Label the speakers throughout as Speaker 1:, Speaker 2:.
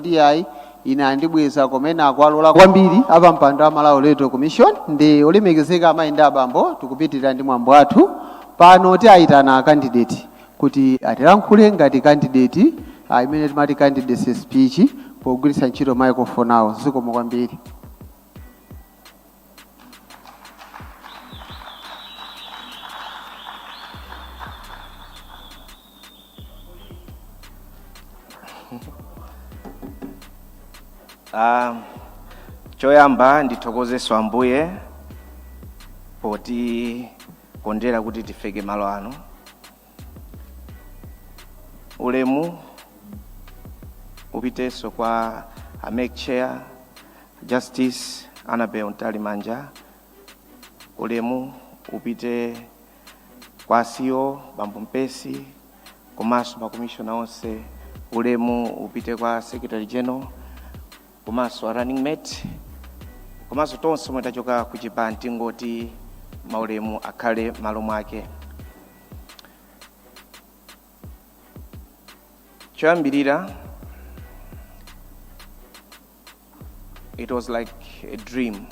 Speaker 1: DI ina ndibweza komena akwalola kwambiri apa mpando wa Malawi Electoral Commission ndi olemekezeka amayenda abambo tikupitirira ndi mwambo athu pano tiayitana candidate kuti atilankhule ngati candidate imene timati candidate speech pogwiritsa ntchito microphone awo zikomo kwambiri.
Speaker 2: Choyamba ndithokozeso Ambuye poti kondera kuti tifike malo ano. Ulemu upiteso kwa Make Chair Justice Annabel Ntalimanja. Ulemu upite kwa CEO Bambo Mpesi komanso makomishona onse. Ulemu upite kwa Secretary General komanso running mate komanso tonse omwe tachoka ku Chipani tingoti maulemu akhale malo mwake. Choyambirira, it was like a dream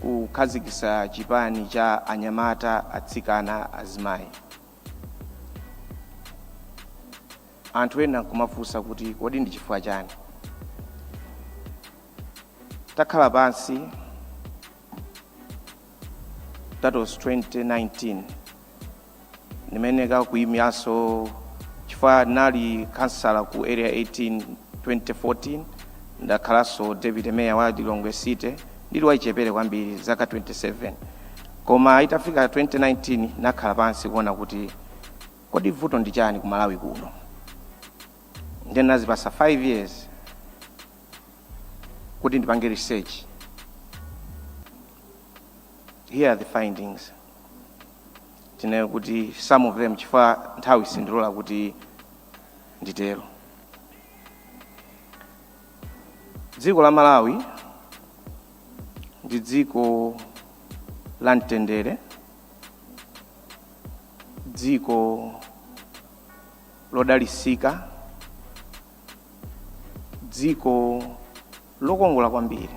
Speaker 2: kukhazikitsa Chipani cha Anyamata, Atsikana, Azimayi. Anthu ena kumafunsa kuti kodi ndi chifukwa chani. Takhala pansi, that was 2019. Nimeneka kuimiaso chifukwa nali kansala ku area 18 2014 ndakhalaso David Mayor wa Lilongwe City ndili waichepere kwambiri zaka 27. Koma itafika 2019 nakhala pansi kuona kuti kodi vuto ndi chani ku Malawi kuno. Then nazipasa 5 years kuti ndipange research. Here are the findings. Tinayo kuti some of them chifukwa nthawi sindilola kuti nditero. Dziko la Malawi ndi dziko la mtendere, dziko lodalisika, dziko lokongola kwambiri.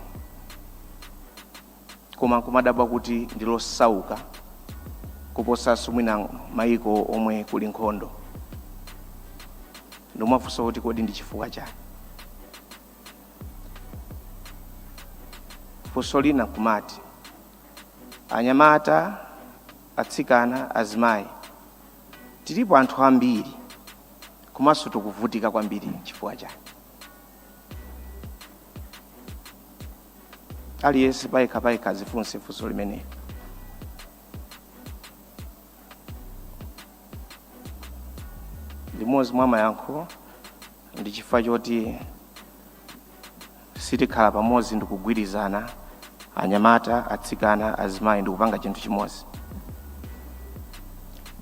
Speaker 2: Koma kumadabwa kuti ndilosauka kuposa mwina maiko omwe kuli nkhondo. Ndomafunsa kuti kodi ndi chifukwa chani. Funso lina kumati Anyamata, Atsikana, Azimayi tilipo anthu ambiri komanso tikuvutika kwambiri chifukwa chani. Aliyense paika zifunse funso limene. Limodzi mwa mayankho ndi chifukwa choti sitikhala pamodzi ndikugwirizana Anyamata, Atsikana, Azimayi ndikupanga chinthu chimodzi.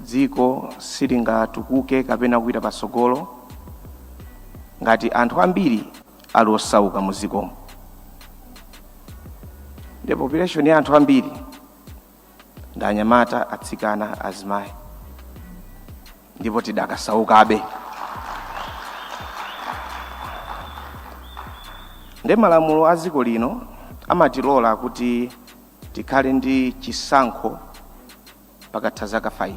Speaker 2: Dziko silingatukuke kapena kuita pasogolo ngati anthu ambiri ali osauka mu dzikomo. The population ya anthu ambiri ndi Anyamata, Atsikana, Azimayi. Ndipo tidakasaukabe. Nde malamulo a dziko lino amatilola kuti tikhale ndi chisankho pakatha zaka 5.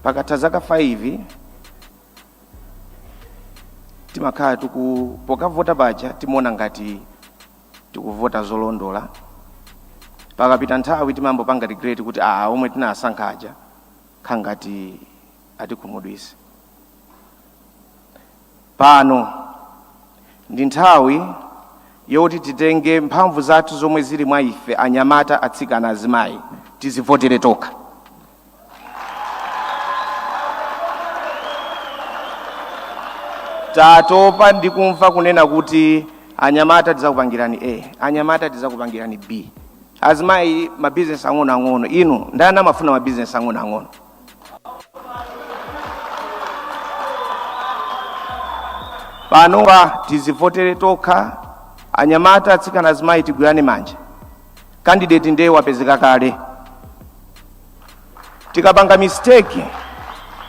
Speaker 2: Pakatha zaka 5 timakhala pokavota paja timaona ngati tikuvota zolondola. Pakapita nthawi timambopanga regret kuti omwe tinasankhaja khangati atikhumudwisa. Pano ndi nthawi yoti titenge mphamvu zathu zomwe zili mwa ife Anyamata, Atsikana, Azimayi tizivotere tokha. Tatopa ndikumva kunena kuti Anyamata tizakupangirani A, Anyamata tizakupangirani B. Azimayi mabusiness ang'ono inu ndani amafuna mabusiness ang'ono. Pano tizivotere tokha. Anyamata, Atsikana, Azimayi tigwirane manja. Candidate ndiye wapezeka kale. Tikapanga mistake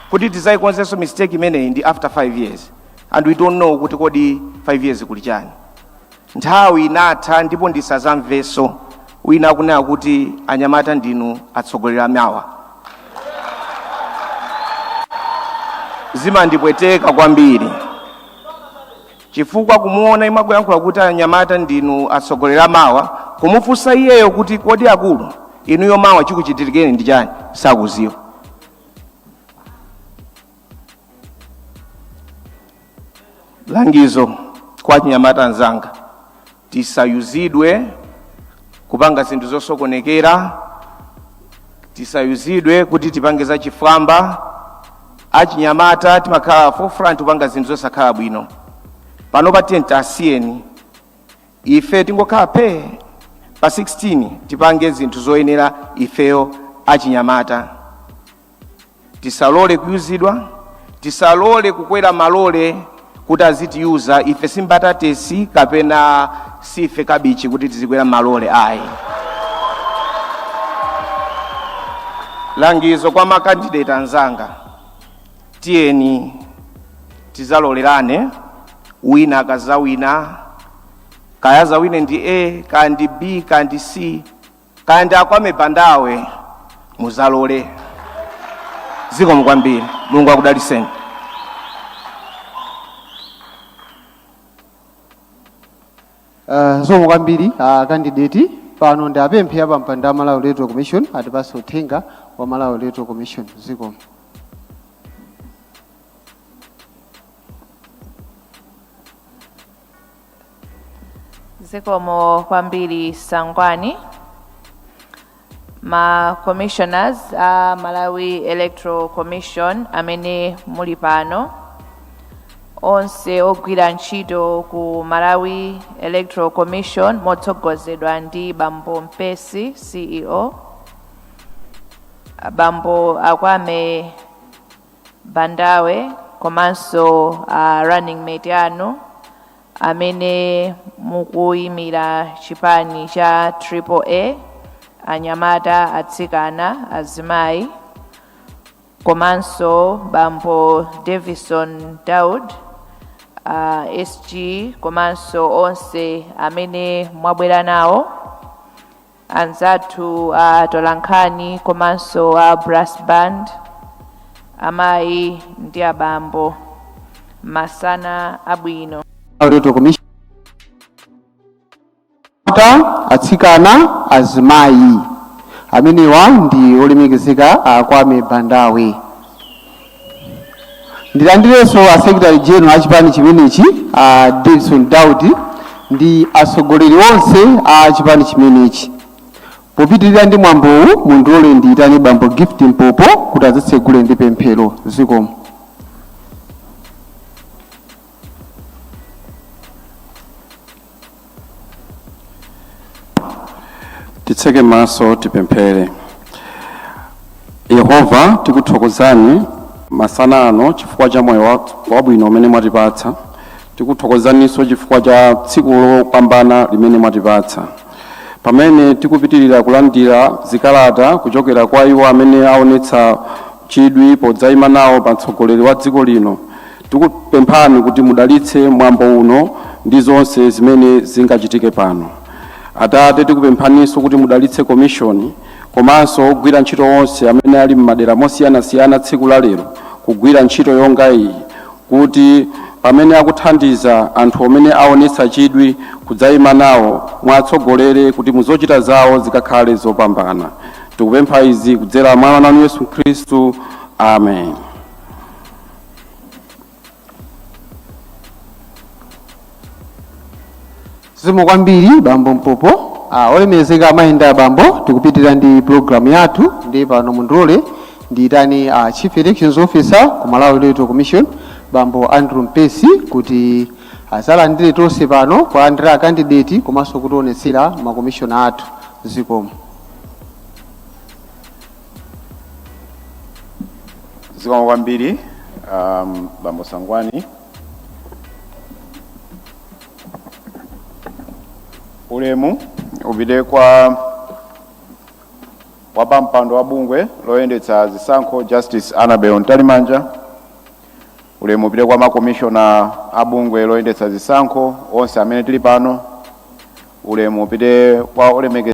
Speaker 2: kuti tizaikonzenso mistake imeneyi ndi after 5 years. and we don't know kuti kodi 5 years kuli chani. Nthawi inatha ndipo ndisazamveso wina akunena kuti anyamata ndinu atsogoleri amawa. Zimandipweteka kwambiri chifukwa kumuona imakuyankhula kuti anyamata ndinu atsogoleri amawa, kumufunsa iyeyo kuti kodi akulu inuyo mawa chikuchitikeni ndi chani, sakuziwa. Langizo kwa anyamata anzanga, tisayuzidwe kupanga zinthu zosokonekera, tisayuzidwe kuti tipange za chifwamba. Achinyamata timakhala forefront kupanga zinthu zosakhala bwino. Pano pa tenti asiyeni ife tingokhala pa 16 tipange zinthu zoyenera ifeyo achinyamata. Tisalole kuyuzidwa, tisalole kukwera malole kuti azitiyuza ife simbatatesi kapena sife kabichi kuti tizikwera malole ayi. Langizo kwa makandidate anzanga, tiyeni tizalolerane, wina akazawina, kaya zawine ndi A, kaya ndi B, kaya ndi C, kaya ndi Kwame Bandawe, muzalole. Zikomo kwambiri, Mulungu akudaliseni.
Speaker 1: Zomwe kwambiri candidate pano ndi apemphe apa mpando wa Malawi Electoral Commission atipase uthenga wa Malawi Electoral Commission. Zikomo.
Speaker 3: Zikomo kwambiri Sangwani. Ma commissioners Malawi Electoral Commission amene muli pano, onse ogwira ntchito ku Malawi Electoral Commission motsogozedwa ndi Bambo Mpesi CEO, Bambo Kwame Bandawe komanso running mate anu amene mukuyimira Chipani cha AAA, Anyamata, Atsikana, Azimayi, komanso Bambo Davison Daud, SG, komanso onse amene mwabwera nawo, anzathu tolankhani komanso brass band, amayi ndi abambo, masana abwino.
Speaker 1: Electoral Commission Atsikana, Azimayi amenewa ndi olemekezeka Kwame Bandawe. Ndilandireso Secretary General a Chipani chimenechi Davison Daud ndi atsogoleri onse a Chipani chimenechi. Popitirira ndi mwambowu mundilole ndiyitane Bambo Gift Mpopo kuti azitsegule ndi pemphero. Zikomo.
Speaker 4: Titseke maso tipemphere. Yehova tikuthokozani masana ano chifukwa cha moyo wabwino umene mwatipatsa. Tikuthokozaninso chifukwa cha tsiku lopambana limene mwatipatsa. Pamene tikupitirira kulandira zikalata kuchokera kwa iwo amene aonetsa chidwi podzayima nawo pa mtsogoleri wa dziko lino, tikupemphani kuti mudalitse mwambo uno ndi zonse zimene zingachitike pano. Atate tikupemphaninso kuti mudalitse komishoni komanso ogwira ntchito onse amene ali m'madera mosiyanasiyana tsiku la lero kugwira ntchito yonga iyi, kuti pamene akuthandiza anthu amene aonetsa chidwi kudzayima nawo mwatsogolere kuti muzochita zawo zikakhale zopambana. Tikupempha izi kudzera mwa Mwana wanu Yesu Khristu. Amen.
Speaker 1: Zikomo kwambiri Bambo Mpopo. Olemekezeka amayenda Bambo, tikupitirira ndi program yathu ndi pano mundilole ndiyitane Chief Elections Officer ku Malawi Electoral Commission Bambo Andrew Mpesi kuti azalandire tonse pano kulandira candidate komanso kutionetsera makomishona athu. Zikomo.
Speaker 5: Zikomo kwambiri Bambo Sangwani. Ulemu upite kwa wapampando wa bungwe loyendetsa zisankho Justice Annabel Ntalimanja. Ulemu ulemu upite kwa makomishona abungwe loyendetsa zisankho onse amene tili pano. Ulemu upite kwa